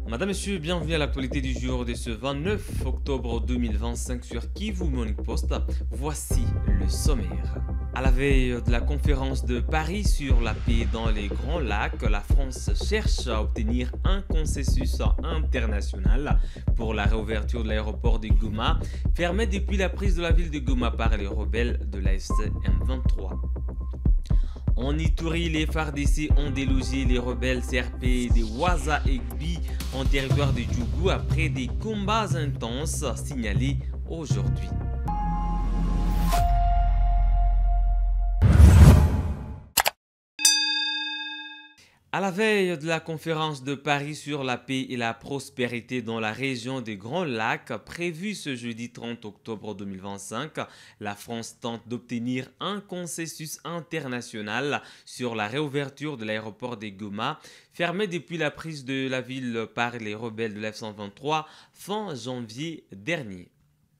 Madame, Monsieur, bienvenue à l'actualité du jour de ce 29 octobre 2025 sur Kivu Morning Post. Voici le sommaire. À la veille de la conférence de Paris sur la paix dans les Grands Lacs, la France cherche à obtenir un consensus international pour la réouverture de l'aéroport de Goma, fermé depuis la prise de la ville de Goma par les rebelles de l'AFC M23. En Ituri, les FARDC ont délogé les rebelles CRP de Waza et Gbi en territoire de Djougou après des combats intenses signalés aujourd'hui. À la veille de la conférence de Paris sur la paix et la prospérité dans la région des Grands Lacs, prévue ce jeudi 30 octobre 2025, la France tente d'obtenir un consensus international sur la réouverture de l'aéroport de Goma, fermé depuis la prise de la ville par les rebelles de l'F-123 fin janvier dernier.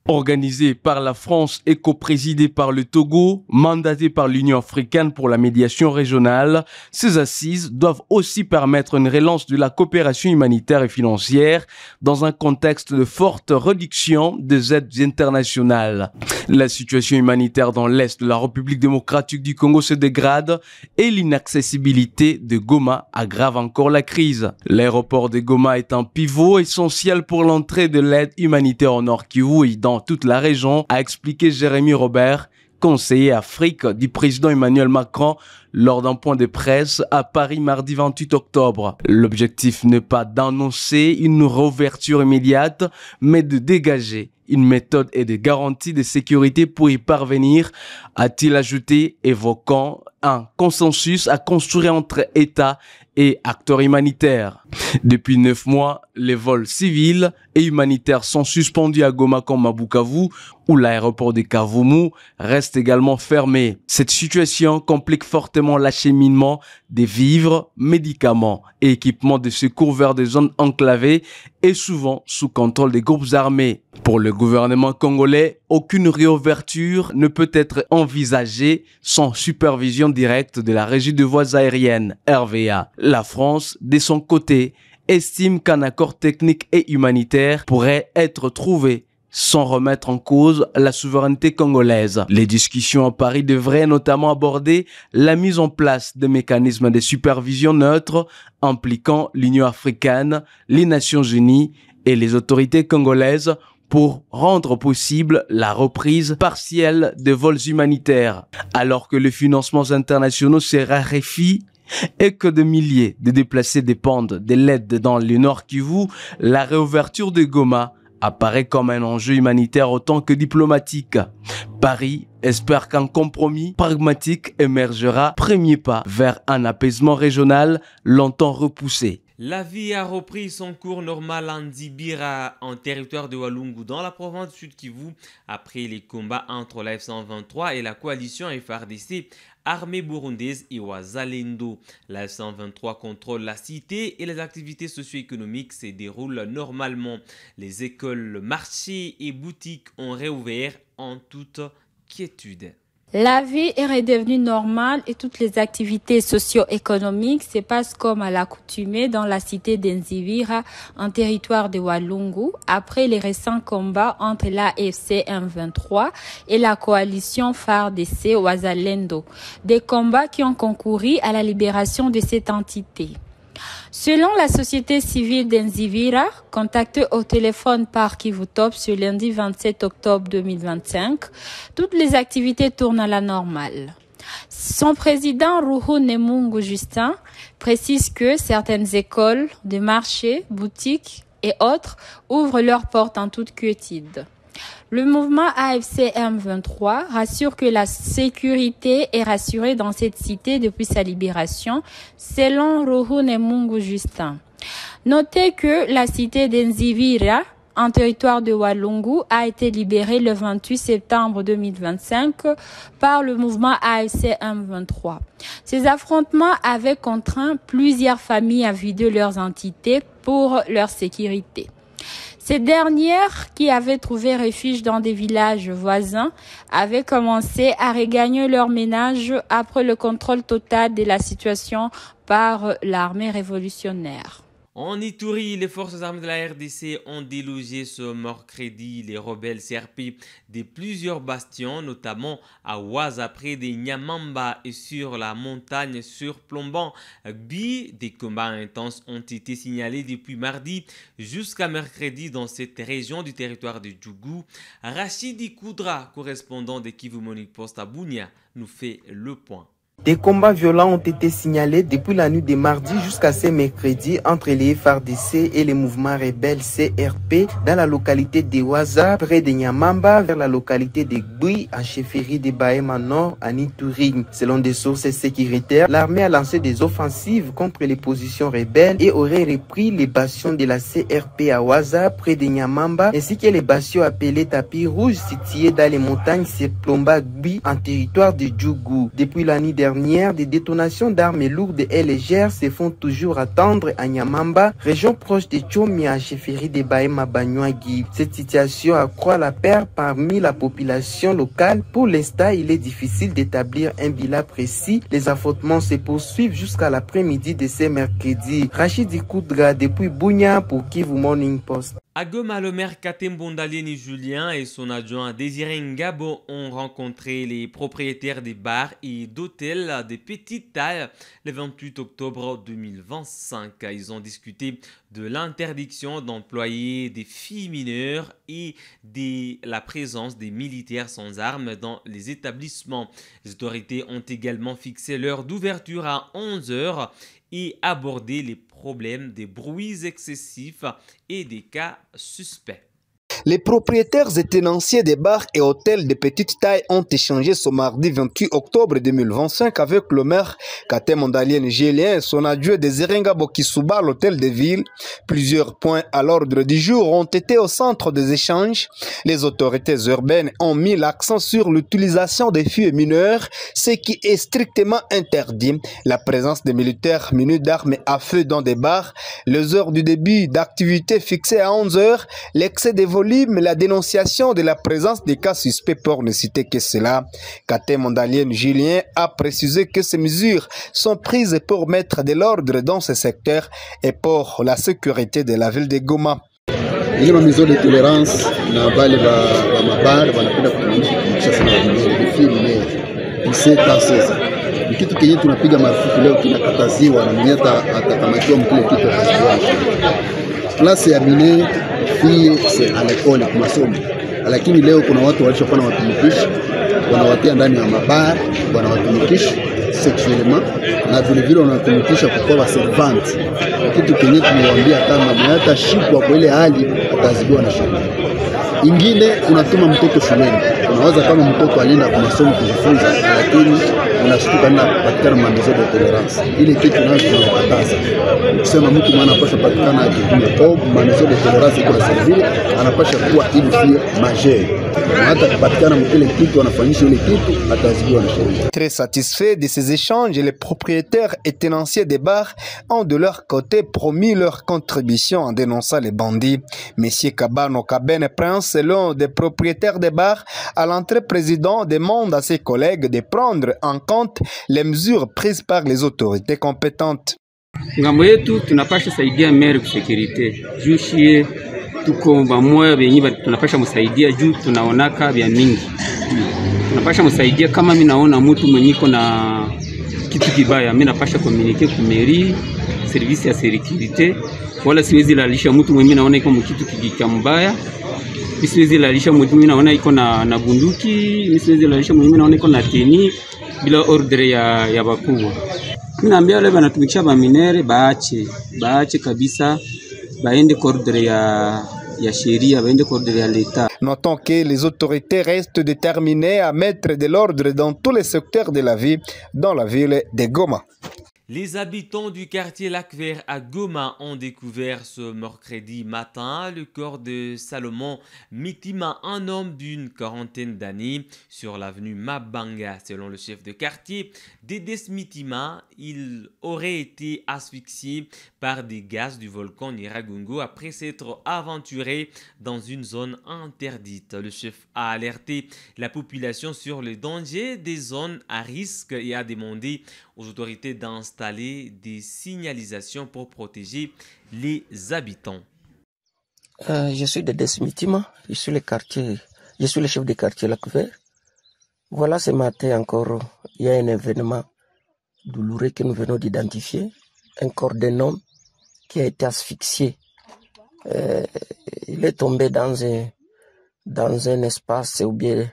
Organisé par la France et coprésidé par le Togo, mandaté par l'Union africaine pour la médiation régionale, ces assises doivent aussi permettre une relance de la coopération humanitaire et financière dans un contexte de forte réduction des aides internationales. La situation humanitaire dans l'est de la République démocratique du Congo se dégrade et l'inaccessibilité de Goma aggrave encore la crise. L'aéroport de Goma est un pivot essentiel pour l'entrée de l'aide humanitaire au Nord Kivu et dans toute la région, a expliqué Jérémy Robert, conseiller Afrique du président Emmanuel Macron lors d'un point de presse à Paris mardi 28 octobre. L'objectif n'est pas d'annoncer une réouverture immédiate, mais de dégager une méthode et des garanties de sécurité pour y parvenir, a-t-il ajouté, évoquant un consensus à construire entre États et acteurs humanitaires. Depuis 9 mois, les vols civils et humanitaires sont suspendus à Goma comme à Bukavu, où l'aéroport de Kavumu reste également fermé. Cette situation complique fortement l'acheminement des vivres, médicaments et équipements de secours vers des zones enclavées et souvent sous contrôle des groupes armés. Pour le gouvernement congolais, aucune réouverture ne peut être envisagée sans supervision directe de la Régie de voies aériennes, RVA. La France, de son côté, estime qu'un accord technique et humanitaire pourrait être trouvé sans remettre en cause la souveraineté congolaise. Les discussions à Paris devraient notamment aborder la mise en place de mécanismes de supervision neutres impliquant l'Union africaine, les Nations unies et les autorités congolaises pour rendre possible la reprise partielle des vols humanitaires. Alors que les financements internationaux se raréfient et que des milliers de déplacés dépendent de l'aide dans le Nord Kivu, la réouverture de Goma apparaît comme un enjeu humanitaire autant que diplomatique. Paris espère qu'un compromis pragmatique émergera, premier pas vers un apaisement régional longtemps repoussé. La vie a repris son cours normal en Dibira, en territoire de Walungu, dans la province du Sud Kivu, après les combats entre la F-123 et la coalition FARDC, armée burundaise et Wazalendo. La F-123 contrôle la cité et les activités socio-économiques se déroulent normalement. Les écoles, marchés et boutiques ont réouvert en toute quiétude. La vie est redevenue normale et toutes les activités socio-économiques se passent comme à l'accoutumée dans la cité d'Enzivira, en territoire de Walungu, après les récents combats entre l'AFC M23 et la coalition FARDC Wazalendo, des combats qui ont concouru à la libération de cette entité. Selon la société civile d'Enzivira, contactée au téléphone par Kivutop ce lundi 27 octobre 2025, toutes les activités tournent à la normale. Son président Ruhu Nemungu Justin précise que certaines écoles, des marchés, boutiques et autres ouvrent leurs portes en toute quiétude. Le mouvement AFC M23 rassure que la sécurité est rassurée dans cette cité depuis sa libération, selon Ruhu Nemungu Justin. Notez que la cité d'Enzivira, en territoire de Walungu, a été libérée le 28 septembre 2025 par le mouvement AFC M23. Ces affrontements avaient contraint plusieurs familles à vider leurs entités pour leur sécurité. Ces dernières, qui avaient trouvé refuge dans des villages voisins, avaient commencé à regagner leur ménage après le contrôle total de la situation par l'armée révolutionnaire. En Ituri, les forces armées de la RDC ont délogé ce mercredi les rebelles CRP de plusieurs bastions, notamment à Ouaza près de Nyamamba et sur la montagne surplombant Gbi. Des combats intenses ont été signalés depuis mardi jusqu'à mercredi dans cette région du territoire de Djougou. Rachidi Koudra, correspondant de Kivu Morning Post à Bunia, nous fait le point. Des combats violents ont été signalés depuis la nuit de mardi jusqu'à ce mercredi entre les FARDC et les mouvements rebelles CRP dans la localité de Ouaza, près de Nyamamba, vers la localité de Gbi, en chefferie de Bahema Nord, en Ituri. Selon des sources sécuritaires, l'armée a lancé des offensives contre les positions rebelles et aurait repris les bastions de la CRP à Ouaza, près de Nyamamba, ainsi que les bastions appelés tapis rouges situés dans les montagnes Seplomba Gbi, en territoire de Djougou. Depuis la nuit dernière, des détonations d'armes lourdes et légères se font toujours attendre à Nyamamba, région proche de Tchomi, en chefferie de Bahema Banyuagi. Cette situation accroît la peur parmi la population locale. Pour l'instant, il est difficile d'établir un bilan précis. Les affrontements se poursuivent jusqu'à l'après-midi de ce mercredi. Rachidi Koudra depuis Bunia pour Kivu Morning Post. À Goma, le maire Katem Bondalieni Julien et son adjoint Désiré Ngabo ont rencontré les propriétaires des bars et d'hôtels de petite taille le 28 octobre 2025. Ils ont discuté de l'interdiction d'employer des filles mineures et de la présence des militaires sans armes dans les établissements. Les autorités ont également fixé l'heure d'ouverture à 11 h et abordé les problèmes des bruits excessifs et des cas suspects. Les propriétaires et tenanciers des bars et hôtels de petite taille ont échangé ce mardi 28 octobre 2025 avec le maire Katem Bondalieni Julien et son adjoint Désiré Ngabo Kisuba à l'hôtel de ville. Plusieurs points à l'ordre du jour ont été au centre des échanges. Les autorités urbaines ont mis l'accent sur l'utilisation des filles mineures, ce qui est strictement interdit. La présence des militaires munis d'armes à feu dans des bars, les heures du début d'activité fixées à 11 h, l'excès des volumes, la dénonciation de la présence des cas suspects pour ne citer que cela. Katem Bondalieni Julien a précisé que ces mesures sont prises pour mettre de l'ordre dans ce secteur et pour la sécurité de la ville de Goma. Ile mamizo de tolérance na bale ba mabar wanapenda kutumikisha sana filme iseta sasa ni kitu kenye tunapiga marufuku leo, kinakataziwa na mwenye atakamatiwa mkile kitu klasi ya mine fie c'est à l'école kwa masomo, lakini leo kuna watu walishopana watumikisha, wanawatia ndani ya mabar, wanawatumikisha sexuellement na vile vile wanatumikisha kwa servant, kitu kenye tumewaambia kama hata shikwa kwa ile hali atazibiwa na sheria. Ingine unatuma mtoto shuleni, unawaza kama mtoto alienda kwa masomo kujifunza, lakini unashtuka na kupatikana mamizo de tolerance. Ile kitu nayo tunakataza. Ukisema mtu maana anapaswa patikana akitumia au mamizo de tolerance kwa sababu anapaswa kuwa ili fie majeur. Hata kupatikana mkile kitu anafanyisha ile kitu atazibiwa na sheria. Très satisfait de ces échanges, les propriétaires et tenanciers des bars ont de leur côté promis leur contribution en dénonçant les bandits. Monsieur Kabano Kabene Prince, l'un des propriétaires des bars, à l'entrée président demande à ses collègues de prendre en compte les mesures prises par les autorités compétentes. Ngambo yetu tunapasha saidia maire kusekirite jushie tuko bamoya benye tunapasha msaidia juu tunaonaka vya mingi. Tunapasha msaidia kama mimi naona mtu mwenye iko na kitu kibaya, mimi napasha communiquer ku mairie service ya sécurité, wala siwezi lalisha mtu mwenye naona iko kitu kibaya. Mimi siwezi lalisha mtu mwenye naona iko na bunduki, mimi siwezi lalisha mwenye naona iko na teni bila ordre ya bakubwa. Mimi naambia wale wanatumikisha ba minere baache kabisa, baende ordre ya sheria, baende ordre ya l'État. Notons que les autorités restent déterminées à mettre de l'ordre dans tous les secteurs de la vie dans la ville de Goma. Les habitants du quartier Lac Vert à Goma ont découvert ce mercredi matin le corps de Salomon Mitima, un homme d'une quarantaine d'années, sur l'avenue Mabanga. Selon le chef de quartier, Dédès Mitima, il aurait été asphyxié par des gaz du volcan Nyiragongo après s'être aventuré dans une zone interdite. Le chef a alerté la population sur le danger des zones à risque et a demandé aux autorités d'installer des signalisations pour protéger les habitants. Je suis de Desmitima, je suis le chef de quartier Lac-Vert. Voilà, ce matin encore, il y a un événement douloureux que nous venons d'identifier. Un corps d'un homme qui a été asphyxié. Il est tombé dans un espace ou bien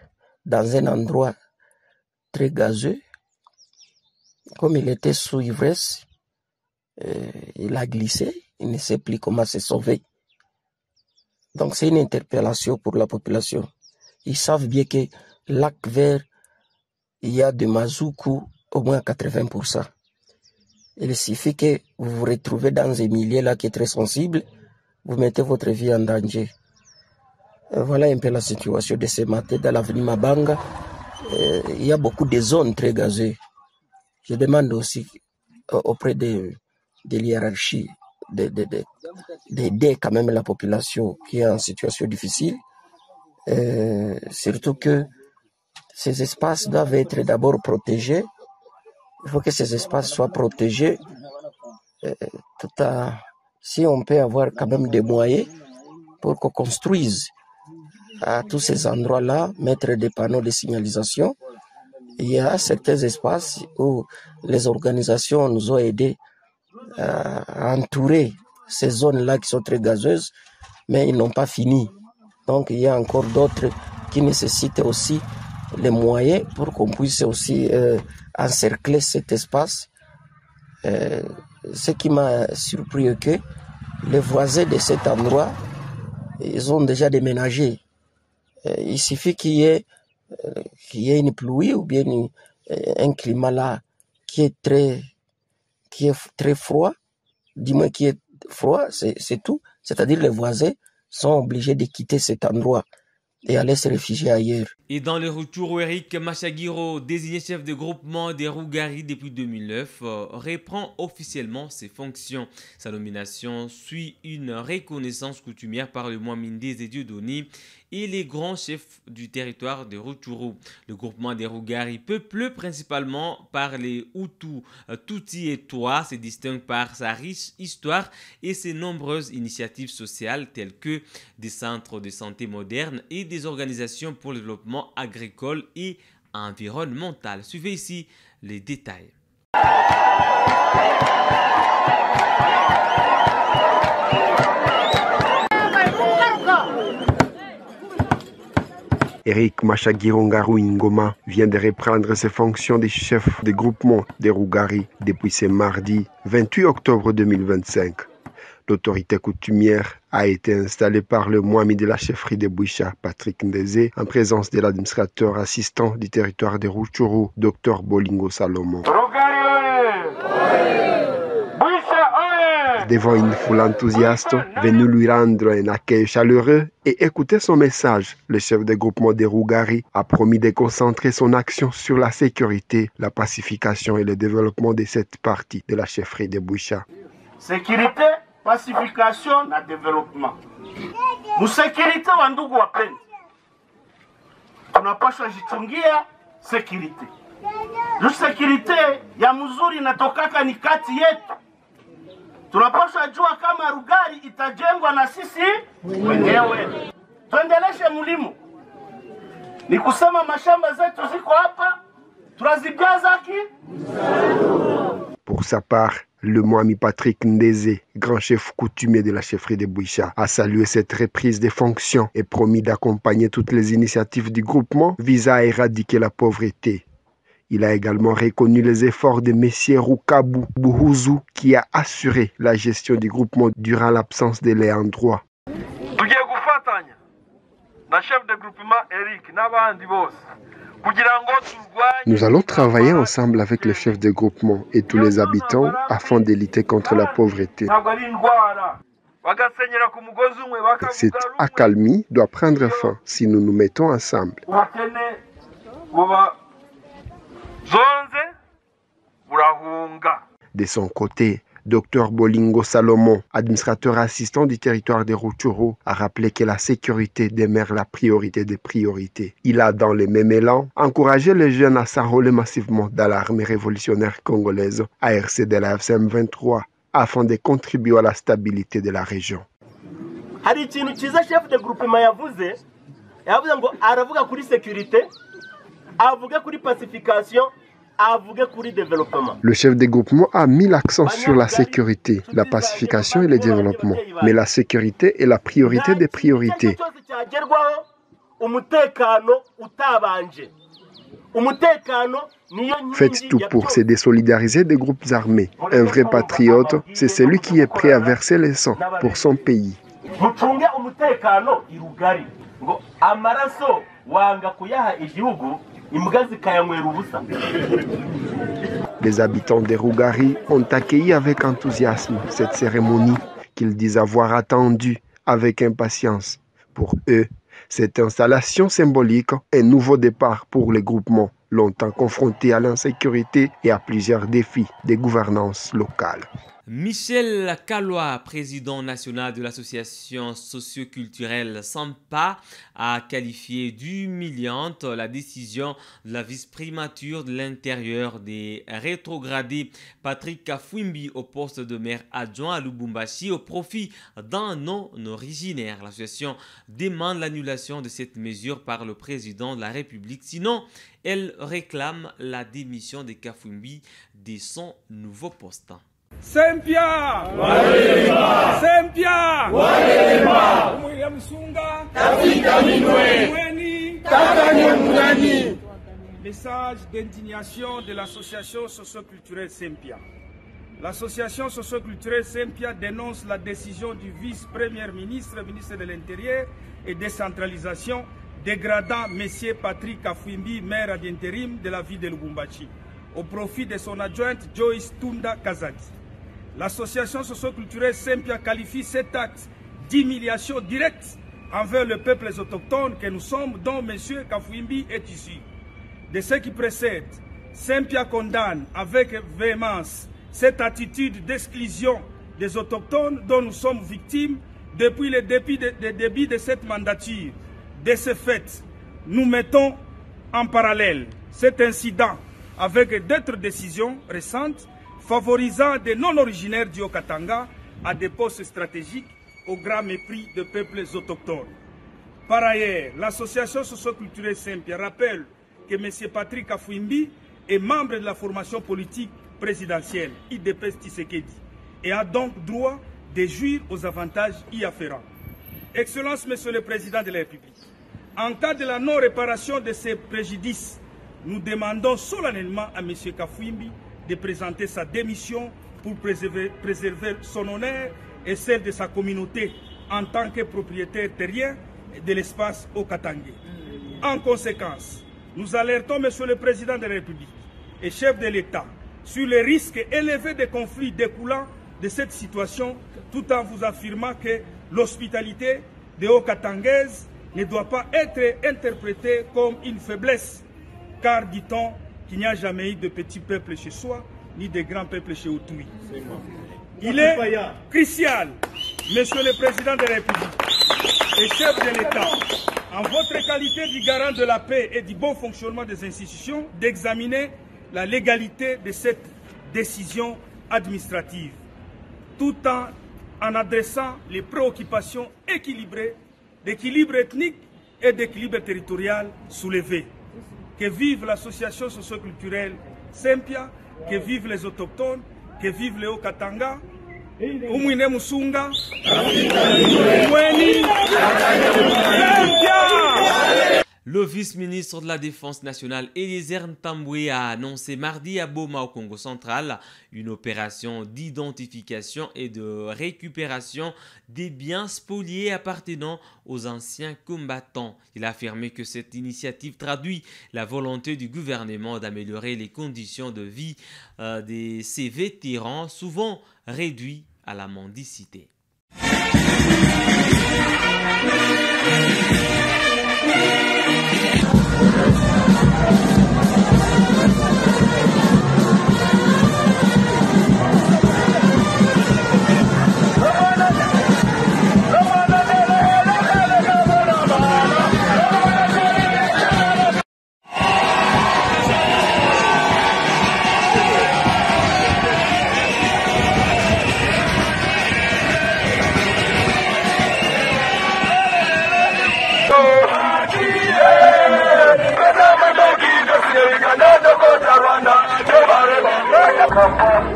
dans un endroit très gazeux. Comme il était sous ivresse, il a glissé, il ne sait plus comment se sauver. Donc c'est une interpellation pour la population. Ils savent bien que Lac-Vert, il y a de Mazoukou au moins 80%. Il suffit que vous vous retrouvez dans un milieu là qui est très sensible, vous mettez votre vie en danger. Voilà un peu la situation de ce matin dans l'avenue Mabanga. Il y a beaucoup de zones très gazeuses. Je demande aussi auprès de l'hiérarchie d'aider quand même la population qui est en situation difficile. Surtout que ces espaces doivent être d'abord protégés. Il faut que ces espaces soient protégés. Si on peut avoir quand même des moyens pour qu'on construise à tous ces endroits-là, mettre des panneaux de signalisation. Il y a certains espaces où les organisations nous ont aidés à entourer ces zones-là qui sont très gazeuses, mais ils n'ont pas fini. Donc il y a encore d'autres qui nécessitent aussi les moyens pour qu'on puisse aussi encercler cet espace. Ce qui m'a surpris est que les voisins de cet endroit, ils ont déjà déménagé. Il suffit qu'il y ait une pluie ou bien un climat là qui est très froid, dis-moi qui est froid, c'est tout. C'est-à-dire les voisins sont obligés de quitter cet endroit et aller se réfugier ailleurs. Et dans le retour, Eric Machagiro, désigné chef de groupement des Rougari depuis 2009, reprend officiellement ses fonctions. Sa nomination suit une reconnaissance coutumière par le Mwamindé et Dieudonné et les grands chefs du territoire de Rutshuru. Le groupement des Rougari, peuplé principalement par les Hutus, Tutsi et Toa, se distingue par sa riche histoire et ses nombreuses initiatives sociales telles que des centres de santé modernes et des organisations pour le développement agricole et environnemental. Suivez ici les détails. Eric Machagiro Ngoma vient de reprendre ses fonctions de chef de groupement des Rougari depuis ce mardi 28 octobre 2025. L'autorité coutumière a été installée par le Mwami de la chefferie de Bouicha, Patrick Ndeze, en présence de l'administrateur assistant du territoire de Rutshuru, Dr Bolingo Salomon. Devant une foule enthousiaste, venue lui rendre un accueil chaleureux et écouter son message, le chef de groupement des Rougari a promis de concentrer son action sur la sécurité, la pacification et le développement de cette partie de la chefferie de Bouicha. Sécurité, pacification na développement. Musécurité wa ndugu wapendwa, tunapaswa jichungia sécurité. Juu sécurité ya mzuri inatokaka ni kati yetu. Tunapaswa jua kama Rugari itajengwa na sisi wenyewe. Tuendeleshe mlimo. Ni kusema mashamba zetu ziko hapa, tunazijaza ki. Pour sa part, le Mwami Patrick Ndeze, grand chef coutumier de la chefferie de Bouicha, a salué cette reprise des fonctions et promis d'accompagner toutes les initiatives du groupement visant à éradiquer la pauvreté. Il a également reconnu les efforts de M. Rukabu Buhuzu qui a assuré la gestion du groupement durant l'absence de l'ayant droit. Nous allons travailler ensemble avec les chefs de groupement et tous les habitants afin de lutter contre la pauvreté. Cette accalmie doit prendre fin si nous nous mettons ensemble. De son côté, Dr Bolingo Salomon, administrateur assistant du territoire de Rutshuru, a rappelé que la sécurité demeure la priorité des priorités. Il a, dans le même élan, encouragé les jeunes à s'enrôler massivement dans l'armée révolutionnaire congolaise, ARC de la FM23, afin de contribuer à la stabilité de la région. Hari ikintu cyiza chef de groupement yavuze ngo aravuga kuri sécurité, avuga kuri pacification, avuga kuri développement. Le chef de groupement a mis l'accent sur la sécurité, la pacification et le développement. Mais la sécurité est la priorité des priorités. Faites tout pour se désolidariser des groupes armés. Un vrai patriote, c'est celui qui est prêt à verser le sang pour son pays. Les habitants de Rugari ont accueilli avec enthousiasme cette cérémonie qu'ils disent avoir attendue avec impatience. Pour eux, cette installation symbolique est un nouveau départ pour les groupements longtemps confrontés à l'insécurité et à plusieurs défis de gouvernance locale. Michel Kaloa, président national de l'association socioculturelle SAMPA, a qualifié d'humiliante la décision de la vice-primature de l'intérieur des rétrogradés Patrick Kafwimbi au poste de maire adjoint à Lubumbashi au profit d'un non-originaire. L'association demande l'annulation de cette mesure par le président de la République. Sinon, elle réclame la démission de Kafwimbi de son nouveau poste. Sempia Walema Sempia Walema Umuya Musunga Tafika Minwe Mweni Takanye Munani. Message d'indignation de l'association socioculturelle Sempia. L'association socioculturelle Sempia dénonce la décision du vice-premier ministre, ministre de l'Intérieur et décentralisation, dégradant M. Patrick Kafwimbi, maire ad intérim de la ville de Lubumbashi, au profit de son adjointe Joyce Tunda Kazadi. L'association socioculturelle Sempia qualifie cet acte d'humiliation directe envers le peuple autochtone que nous sommes, dont M. Kafwimbi est issu. De ce qui précède, Sempia condamne avec véhémence cette attitude d'exclusion des autochtones dont nous sommes victimes depuis le début de cette mandature. De ce fait, nous mettons en parallèle cet incident avec d'autres décisions récentes favorisant des non-originaires du Haut-Katanga à des postes stratégiques au grand mépris de peuples autochtones. Par ailleurs, l'association socioculturelle Sempia rappelle que M. Patrick Kafwimbi est membre de la formation politique présidentielle IDPS Tshisekedi et a donc droit de jouir aux avantages y afférents. Excellence, Monsieur le Président de la République, en cas de la non-réparation de ces préjudices, nous demandons solennellement à M. Kafwimbi de présenter sa démission pour préserver son honneur et celle de sa communauté en tant que propriétaire terrien de l'espace Haut-Katanga. En conséquence, nous alertons Monsieur le Président de la République et chef de l'État sur les risques élevés de conflits découlant de cette situation, tout en vous affirmant que l'hospitalité des Haut-Katangaises ne doit pas être interprétée comme une faiblesse, car dit-on qu'il n'y a jamais eu de petits peuples chez soi, ni de grands peuples chez autrui. Il est crucial, Monsieur le Président de la République et chef de l'État, en votre qualité de garant de la paix et du bon fonctionnement des institutions, d'examiner la légalité de cette décision administrative, tout en adressant les préoccupations équilibrées, d'équilibre ethnique et d'équilibre territorial soulevées. Que vive l'association socioculturelle Sempia, que vivent les autochtones, que vivent les Haut-Katanga, Umwine Musunga, Mweni, Sempia. Le vice-ministre de la Défense nationale Eliezer Ntambwe a annoncé mardi à Boma au Congo central une opération d'identification et de récupération des biens spoliés appartenant aux anciens combattants. Il a affirmé que cette initiative traduit la volonté du gouvernement d'améliorer les conditions de vie de ces vétérans, souvent réduits à la mendicité.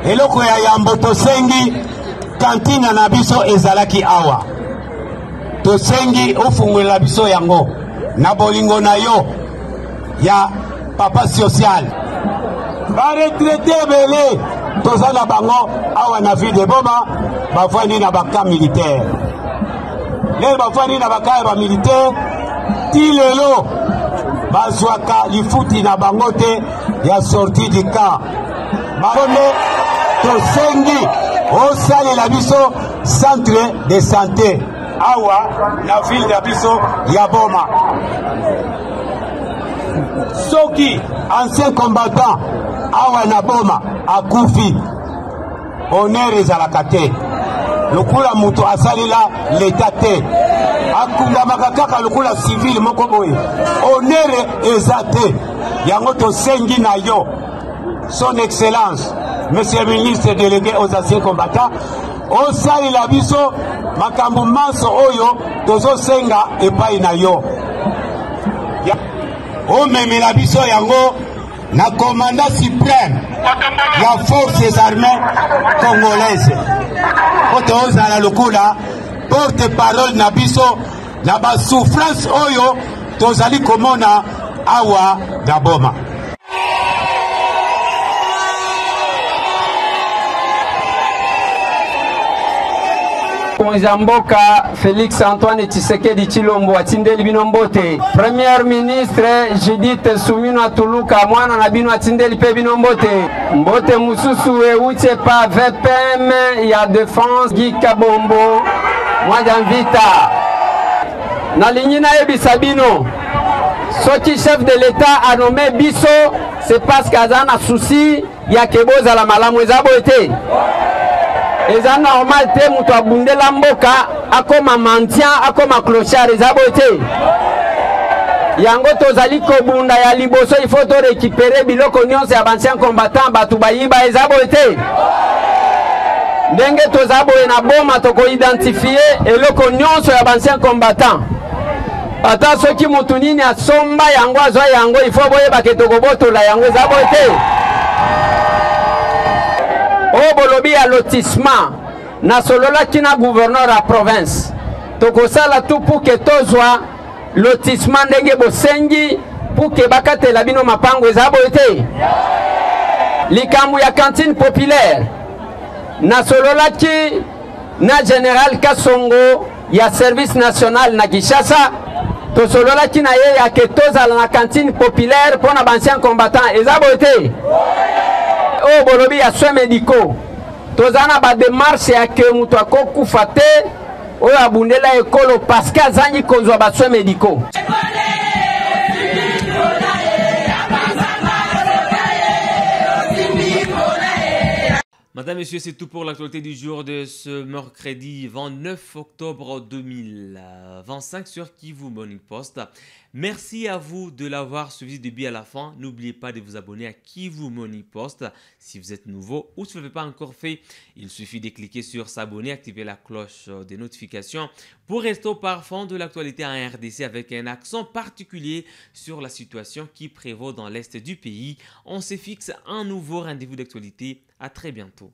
eloko ya yambo tosengi kantina na biso ezalaki awa tosengi ofungwela biso yango na bolingo na yo ya papa social baretraite ebele toza na bango awa na ville de Boma bafandi na baka militaire lelo bafandi na baka ya bamilitaire ti lelo bazwaka lifuti na bango te ya sortie du camp bango tosengi osalela biso centre de santé awa na ville na biso ya Boma soki ancien combattant awa na Boma akufi honneur ezalaka te lokula mutu asalela leta te akungamaka kaka lokula civil moko boye honneur eza te yango tosengi na yo son excellence monsieur le ministre délégué aux anciens combattants osalela biso makambo manso oyo tozosenga epai na yo omemela biso yango na commandant suprême ya forces armées congolaises po tozala lokula porte parole na biso na basouffrance oyo tozali komona awa na Boma. Mboka Félix Antoine Tshisekedi Tshilombo atindeli bino mbote. Premier ministre Judith Suminwa Tuluka mwana na bino atindeli pe bino mbote. Mbote mususu euche pa VPM ya défense Gika Bombo mwaja mvita. Na lignina ebisa bino. Soki chef de l'État a nommé biso, c'est parce qu'azana souci ya keboza la malamu ezabo ete. Eza normal te mutu abundela mboka akoma maintien akoma clochard ezabo te yango tozali kobunda ya liboso il faut to récupérer biloko nyonso ya ancien combattant batu bayiba ezabo te ndenge tozabo na Boma toko identifier eloko nyonso ya ancien combattant ata soki mutu nini asomba yango azwa yango il faut boyeba ke tokobotola yango ezabo te o bolobi ya lotissement na solola kina gouverneur à province tokosala tout pour que tozwa lotissement ndenge bosengi pour que bakatela bino mapango ezabo ete likambo ya cantine populaire na solola ki na général Kasongo ya service national na Kinshasa tosolola ki na ye ya ke tozala na cantine populaire pour na ancien combattant ezabo ete o bolobi ya soins médicaux tozana ba démarche ya ke mutu akokufa te oyo abundela ekolo parce que azangi kozwa ba soins médicaux. Madame, Messieurs, c'est tout pour l'actualité du jour de ce mercredi 29 octobre 2025 sur Kivu Morning Post. Merci à vous de l'avoir suivi du début à la fin. N'oubliez pas de vous abonner à Kivu Morning Post si vous êtes nouveau ou si vous ne l'avez pas encore fait. Il suffit de cliquer sur s'abonner, activer la cloche des notifications pour rester au parfum de l'actualité en RDC avec un accent particulier sur la situation qui prévaut dans l'est du pays. On se fixe un nouveau rendez-vous d'actualité. À très bientôt.